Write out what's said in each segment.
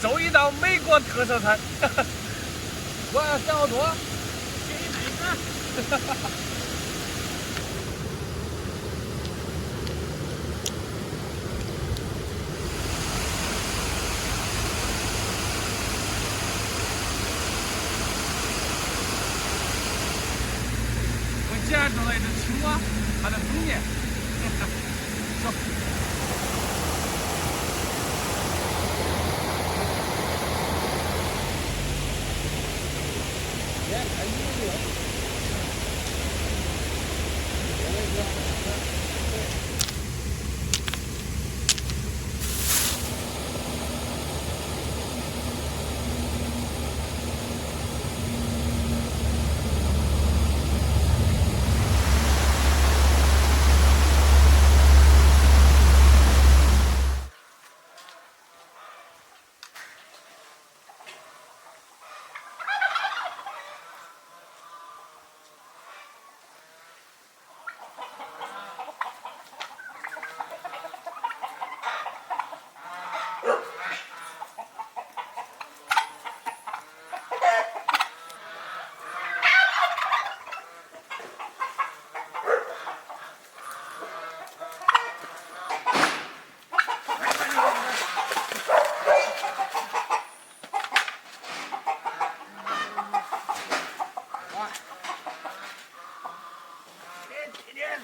做一道美国特色菜。我想好多。给你来一个。我捡着了一只青蛙，它在中间。走。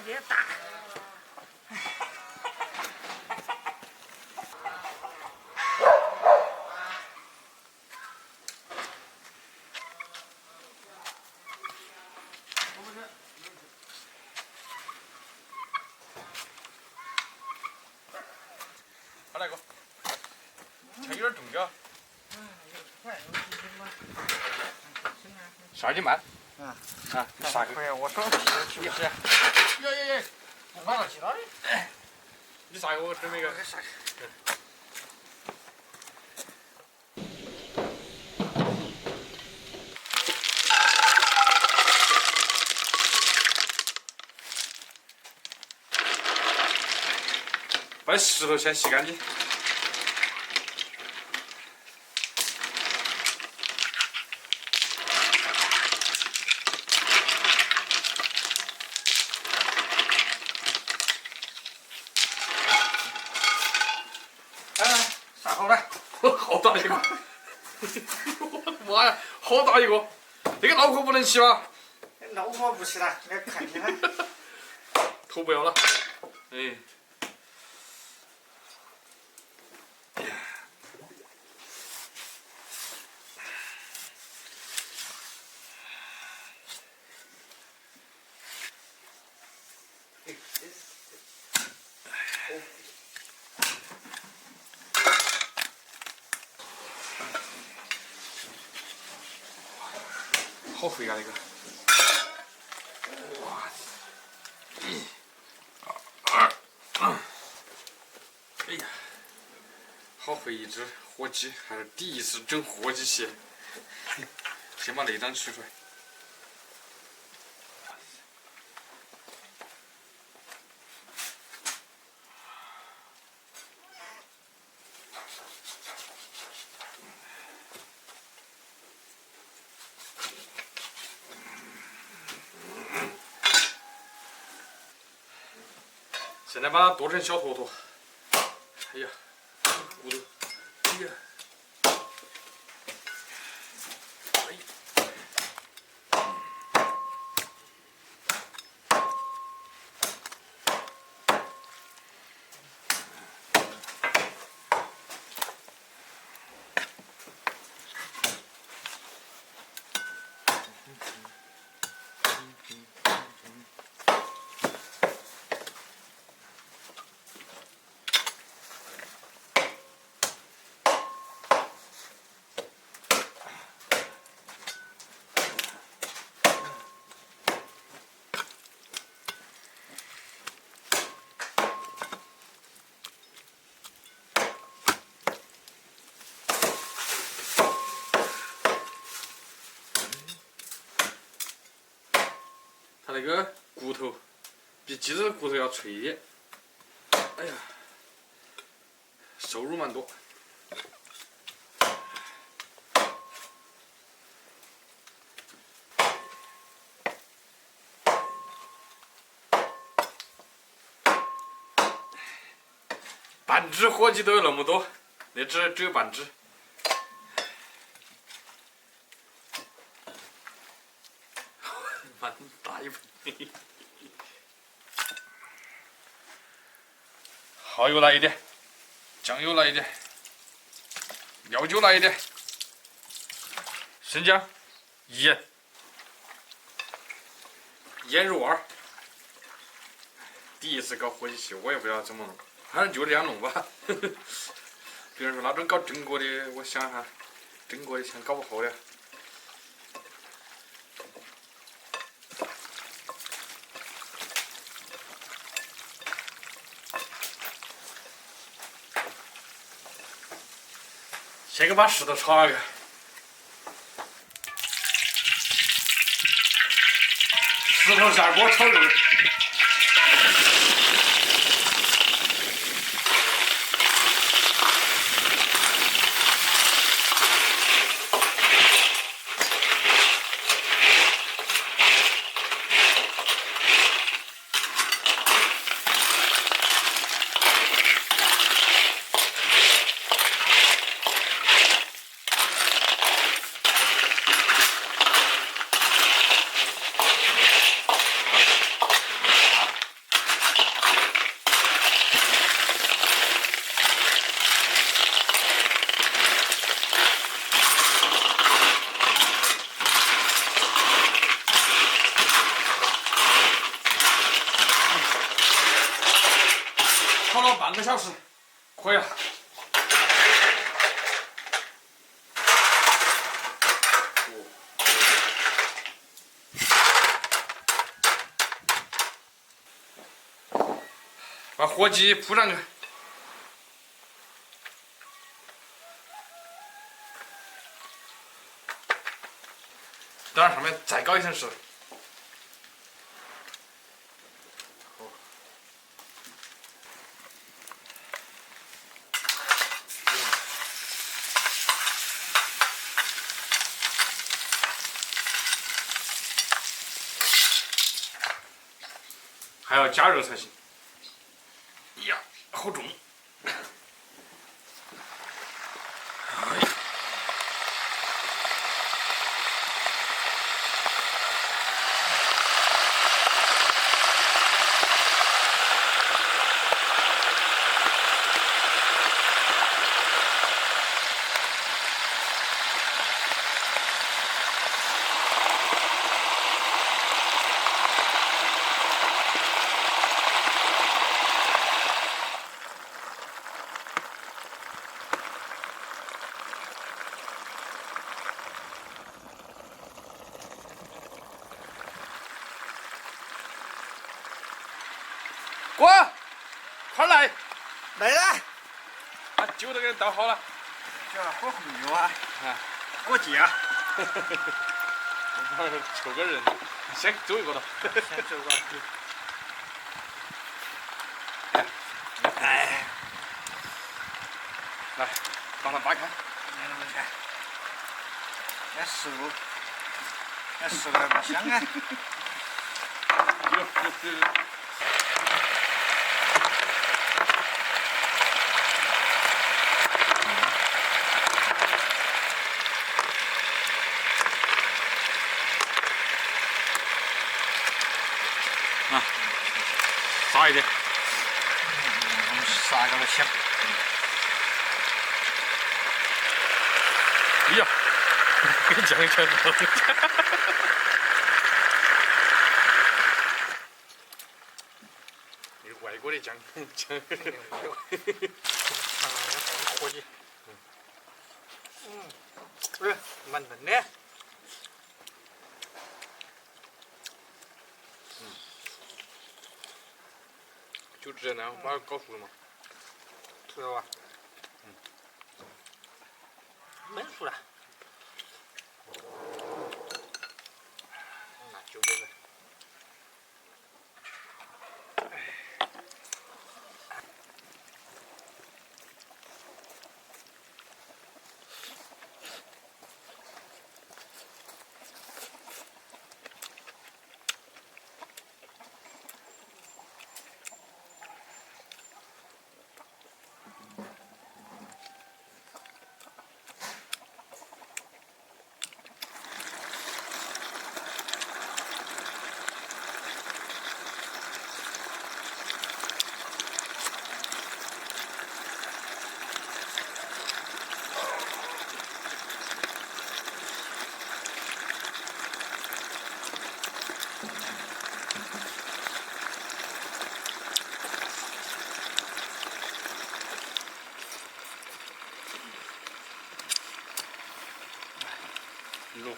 别打！好来个，还有点重脚。啥你慢？啊，你啥个？我手皮是。耶！马上去哪里？你啥个？我准备个。把石头先洗干净。上好来，好大一个！我的妈呀，好大一个！这个脑壳不能洗吗？脑壳不起来，那看起来。头不要了。哎。好肥啊那个！哇！哎呀，好肥一只火鸡，还是第一次整火鸡蟹。先把内脏取出来。现在把它剁成小坨坨。哎呀，骨头！哎呀！它那个骨头比鸡子的骨头要脆一点。哎呀，瘦肉蛮多。只火鸡都有那么多，那只只有半只。蛮大一盆。蚝油来一点，酱油来一点，料酒来一点，生姜、盐，腌入味儿。第一次搞火鸡翅，我也不知道怎么弄，反正就这样弄吧。别人说那种搞蒸锅的，我想哈，蒸锅的先搞不好的。先给把石头炒了个，石头下锅炒肉。炒了半个小时，可以了。把火鸡铺上去，等下上面再搞一层石头。还要加热才行。呀，好重！过，快来！来了，把酒都给你倒好了。这喝红牛啊，啊，过节啊，凑个人，先走一个了。先走个。哎，来，把它扒开。看，那食物，那食物还不香啊？啊，撒一点。我们撒个香。哎呀，给酱全倒了。外国的酱。伙计。哎，蛮嫩的。就直接那样把它搞熟了嘛。知道吧？焖熟了。那就这个。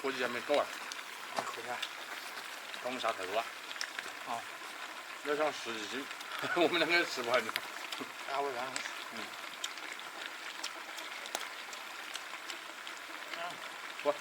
火鸡还没搞完，回家。搞不下太多啊。哦。要想10几斤，我们两个吃不完的。啊，我让。不。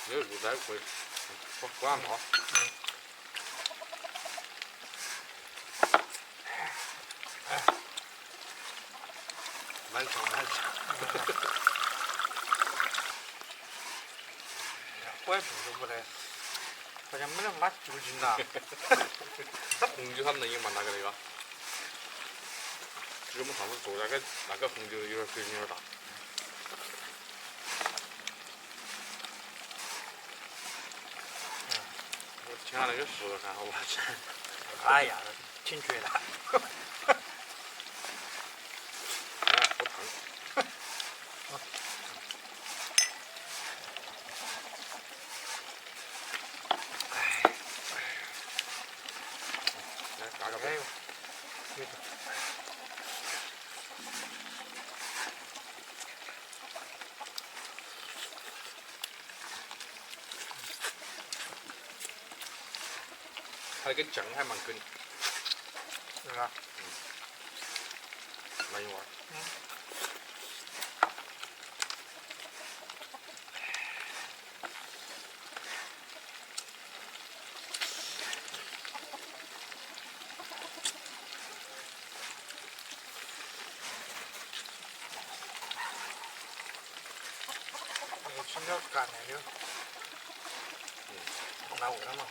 没有入在会，不按毛。蛮长。我也做都不得，好像没得妈酒精呐。那红酒他们能有嘛？那个的吧？其实我们上次做那个红酒有点水平有点大。我听下那个石头看好不好吃？哎呀，挺绝的。哎呀，好烫！来加个杯。它那个酱还蛮梗，是吧？蛮有味儿。那个青椒干的就，拿味了嘛。